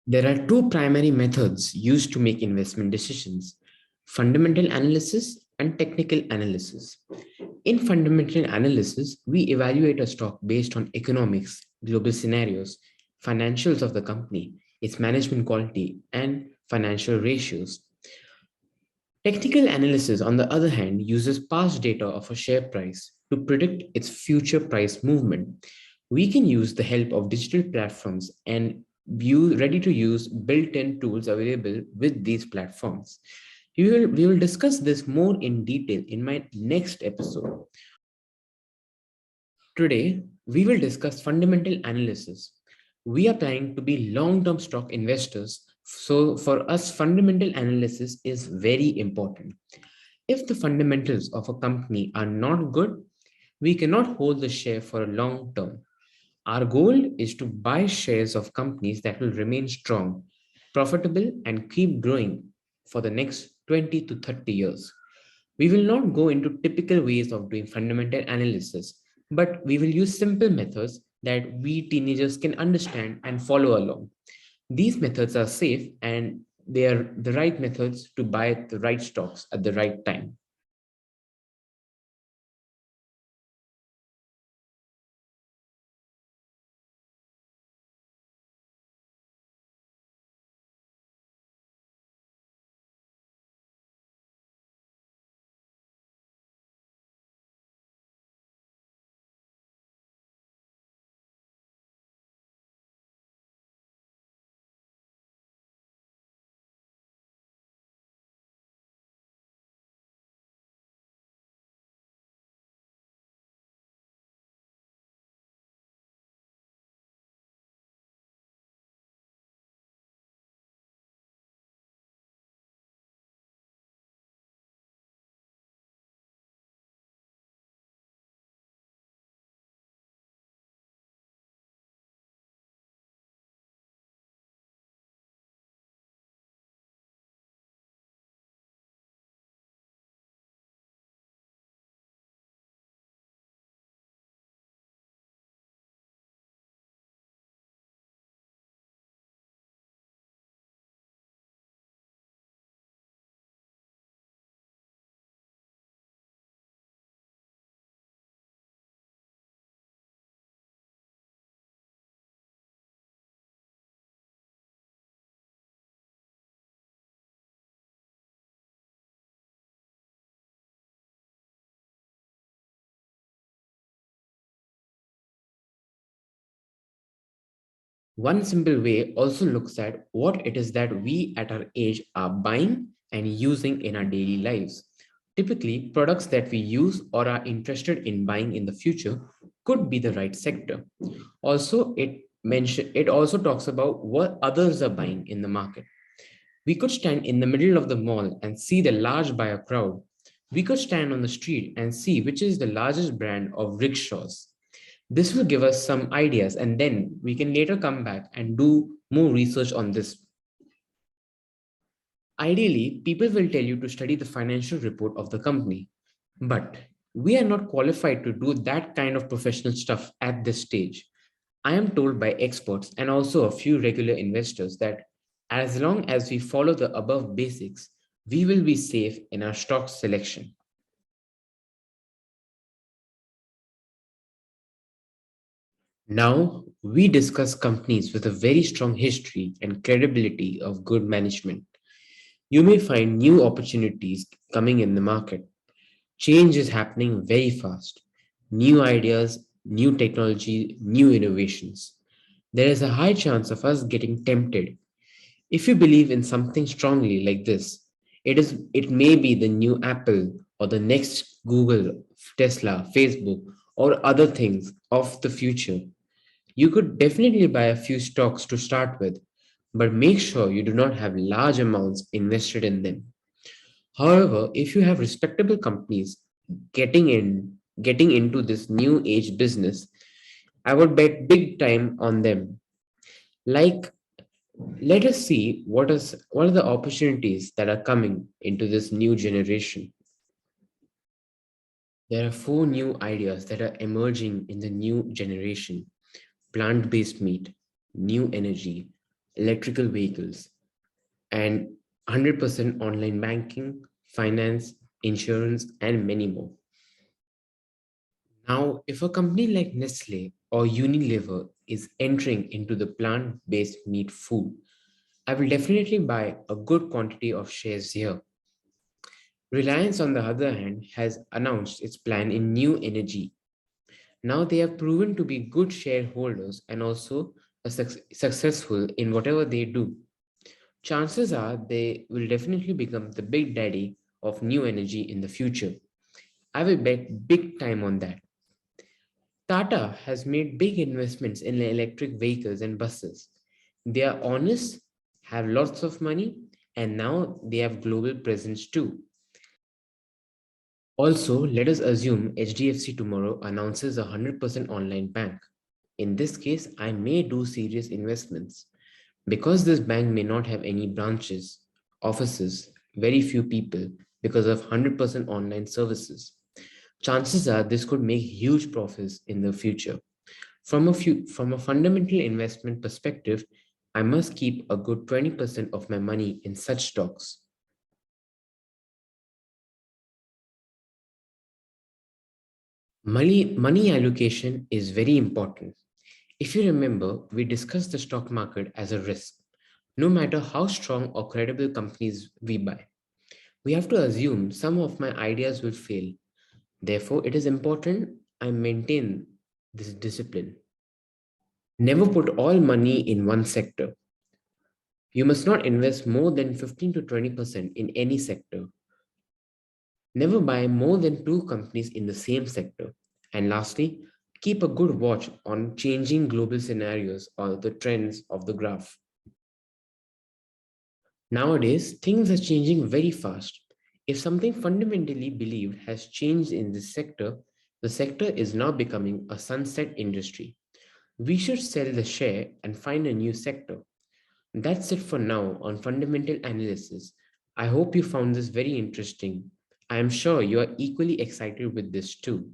There are two primary methods used to make investment decisions: fundamental analysis and technical analysis. In fundamental analysis, we evaluate a stock based on economics, global scenarios, financials of the company, its management quality, and financial ratios. Technical analysis, on the other hand, uses past data of a share price to predict its future price movement. We can use the help of digital platforms and view ready to use built-in tools available with these platforms. We will discuss this more in detail in my next episode. Today, we will discuss fundamental analysis. We are planning to be long term stock investors, so for us, fundamental analysis is very important. If the fundamentals of a company are not good, we cannot hold the share for a long term. Our goal is to buy shares of companies that will remain strong, profitable, and keep growing for the next 20 to 30 years. We will not go into typical ways of doing fundamental analysis, but we will use simple methods that we teenagers can understand and follow along. These methods are safe and they are the right methods to buy the right stocks at the right time. One simple way also looks at what it is that we at our age are buying and using in our daily lives. Typically, products that we use or are interested in buying in the future could be the right sector. Also, it also talks about what others are buying in the market. We could stand in the middle of the mall and see the large buyer crowd. We could stand on the street and see which is the largest brand of rickshaws. This will give us some ideas, and then we can later come back and do more research on this. Ideally, people will tell you to study the financial report of the company, but we are not qualified to do that kind of professional stuff at this stage. I am told by experts and also a few regular investors that as long as we follow the above basics, we will be safe in our stock selection. Now, we discuss companies with a very strong history and credibility of good management. You may find new opportunities coming in the market. Change is happening very fast. New ideas, new technology, new innovations. There is a high chance of us getting tempted. If you believe in something strongly like this, it may be the new Apple or the next Google, Tesla, Facebook, or other things of the future. You could definitely buy a few stocks to start with, but make sure you do not have large amounts invested in them. However, if you have respectable companies getting into this new age business, I would bet big time on them. Like, let us see what are the opportunities that are coming into this new generation. There are four new ideas that are emerging in the new generation: plant based meat, new energy, electrical vehicles, and 100% online banking, finance, insurance, and many more. Now, if a company like Nestle or Unilever is entering into the plant based meat food, I will definitely buy a good quantity of shares here. Reliance, on the other hand, has announced its plan in new energy. Now they have proven to be good shareholders and also successful in whatever they do. Chances are they will definitely become the big daddy of new energy in the future. I will bet big time on that. Tata has made big investments in electric vehicles and buses. They are honest, have lots of money, and now they have global presence too. Also, let us assume HDFC tomorrow announces a 100% online bank. In this case, I may do serious investments. Because this bank may not have any branches, offices, very few people, because of 100% online services, chances are this could make huge profits in the future. From a fundamental investment perspective, I must keep a good 20% of my money in such stocks. Money allocation is very important. If you remember, we discussed the stock market as a risk. No matter how strong or credible companies we buy, we have to assume some of my ideas will fail. Therefore, it is important I maintain this discipline. Never put all money in one sector. You must not invest more than 15 to 20% in any sector. Never buy more than two companies in the same sector. And lastly, keep a good watch on changing global scenarios or the trends of the graph. Nowadays, things are changing very fast. If something fundamentally believed has changed in this sector, the sector is now becoming a sunset industry. We should sell the share and find a new sector. That's it for now on fundamental analysis. I hope you found this very interesting. I am sure you are equally excited with this too.